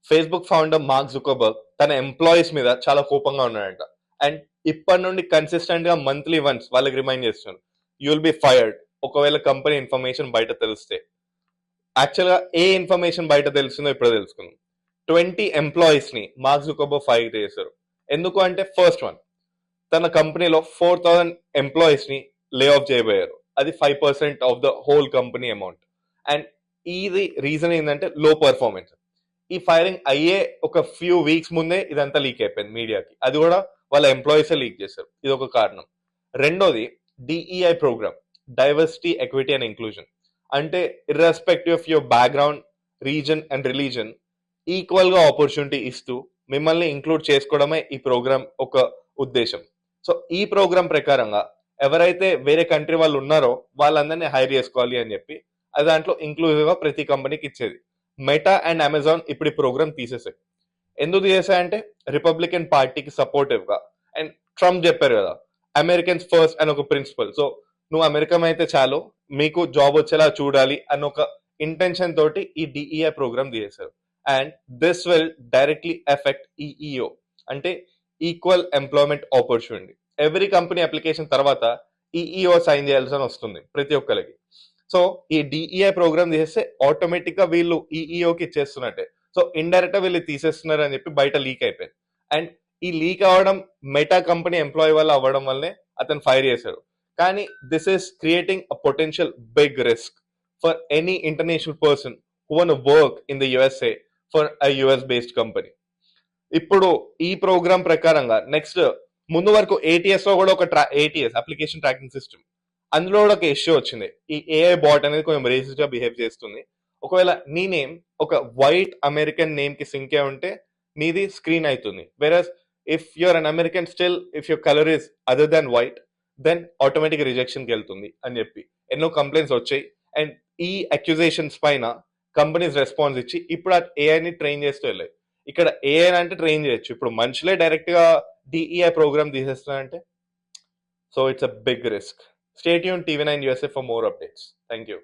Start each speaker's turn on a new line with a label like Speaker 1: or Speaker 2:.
Speaker 1: Facebook founder mark Zuckerberg తన employees మీద చాలా కోపంగా ఉన్నాడంట. అండ్ ఇప్పటి నుండి కన్సిస్టెంట్ గా మంత్లీ వన్స్ వాళ్ళకి రిమైండ్ చేస్తున్నాడు, యూ విల్ బి ఫైర్డ్ ఒకవేళ కంపెనీ ఇన్ఫర్మేషన్ బయట తెలిస్తే. యాక్చువల్ గా ఏ ఇన్ఫర్మేషన్ బయట తెలుస్తుందో ఇప్పుడు తెలుసుకుందాం. 20 ఎంప్లాయీస్ ని మార్క్ జుకర్బర్గ్ ఫైర్ చేశారు. ఎందుకు అంటే ఫస్ట్ వన్, తన కంపెనీలో 4,000 ఎంప్లాయీస్ ని లే ఆఫ్ చేయబోయారు. అది 5% of the whole company amount. And ఇది రీజన్ ఏంటంటే లో పర్ఫార్మెన్స్. ఈ ఫైరింగ్ అయ్యే ఒక ఫ్యూ వీక్స్ ముందే ఇదంతా లీక్ అయిపోయింది మీడియాకి. అది కూడా వాళ్ళ ఎంప్లాయీసే లీక్ చేశారు. ఇది ఒక కారణం. రెండోది DEI program, diversity equity and inclusion. అంటే irrespective of your background, reason and religion equal గా ఆపర్చునిటీ ఇస్తూ మిమ్మల్ని ఇంక్లూడ్ చేసుకోవడమే ఈ ప్రోగ్రామ్ ఒక ఉద్దేశం. సో ఈ ప్రోగ్రామ్ ప్రకారంగా ఎవరైతే వేరే కంట్రీ వాళ్ళు ఉన్నారో వాళ్ళందరినీ హైర్ చేసుకోవాలి అని చెప్పి అది దాంట్లో ఇంక్లూజివ్ గా ప్రతి కంపెనీకి ఇచ్చేది. మెటా అండ్ అమెజాన్ ఇప్పుడు ఈ ప్రోగ్రామ్ తీసేసాయి. ఎందుకు తీసేసాయంటే రిపబ్లికన్ పార్టీకి సపోర్టివ్ గా. అండ్ ట్రంప్ చెప్పారు కదా, అమెరికన్స్ ఫస్ట్ అని ఒక ప్రిన్సిపల్. సో నువ్వు అమెరికన్ అయితే చాలు, మీకు జాబ్ వచ్చేలా చూడాలి అన్న ఒక ఇంటెన్షన్ తోటి ఈ డిఈఐ ప్రోగ్రామ్ తీసేశారు. And this will directly affect EEO, అంటే equal employment opportunity. Every company application తర్వాత ఈఈఓ సైన్ చేయాల్సి వస్తుంది ప్రతి ఒక్కరికి. సో ఈ డిఈఐ ప్రోగ్రామ్ తీసేస్తే ఆటోమేటిక్ గా వీళ్ళు ఈఈఓకి ఇచ్చేస్తున్నట్టే. సో ఇండైరెక్ట్ గా వీళ్ళు తీసేస్తున్నారు అని చెప్పి బయట లీక్ అయిపోయింది. అండ్ ఈ లీక్ అవ్వడం మెటా కంపెనీ ఎంప్లాయీ వల్ల అవ్వడం వల్లనే అతను ఫైర్ చేశారు. కానీ this is creating a potential big risk for any international person who want work in the USA for a US based company. ఇప్పుడు ఈ ప్రోగ్రామ్ ప్రకారంగా నెక్స్ట్ ముందు వరకు ఏటీఎస్ లో కూడా ఒక ఏటీఎస్ అప్లికేషన్ ట్రాకింగ్ సిస్టమ్, అందులో కూడా ఒక ఇష్యూ వచ్చింది. ఈ ఏఐ బాట్ అనేది కొంచెం రేసిస్ట్ గా బిహేవ్ చేస్తుంది. ఒకవేళ నీ నేమ్ ఒక వైట్ అమెరికన్ నేమ్ కి సింక్ అయి ఉంటే నీది స్క్రీన్ అవుతుంది. Versus if you're an American still if your colour is other than white, then automatic rejection కి వెళ్తుంది అని చెప్పి ఎన్నో కంప్లైంట్స్ వచ్చాయి. అండ్ ఈ అక్యూజేషన్స్ పైన కంపెనీస్ రెస్పాన్స్ ఇచ్చి ఇప్పుడు ఆ ఏఐని ట్రైన్ చేస్తూ వెళ్ళాయి. ఇక్కడ ఏఐ అంటే ట్రైన్ చేయొచ్చు, ఇప్పుడు మనుషులే డైరెక్ట్ గా డిఈఐ ప్రోగ్రామ్ తీసేస్తున్నారంటే so it's a big risk. Stay tuned TV9 USA for more updates. Thank you.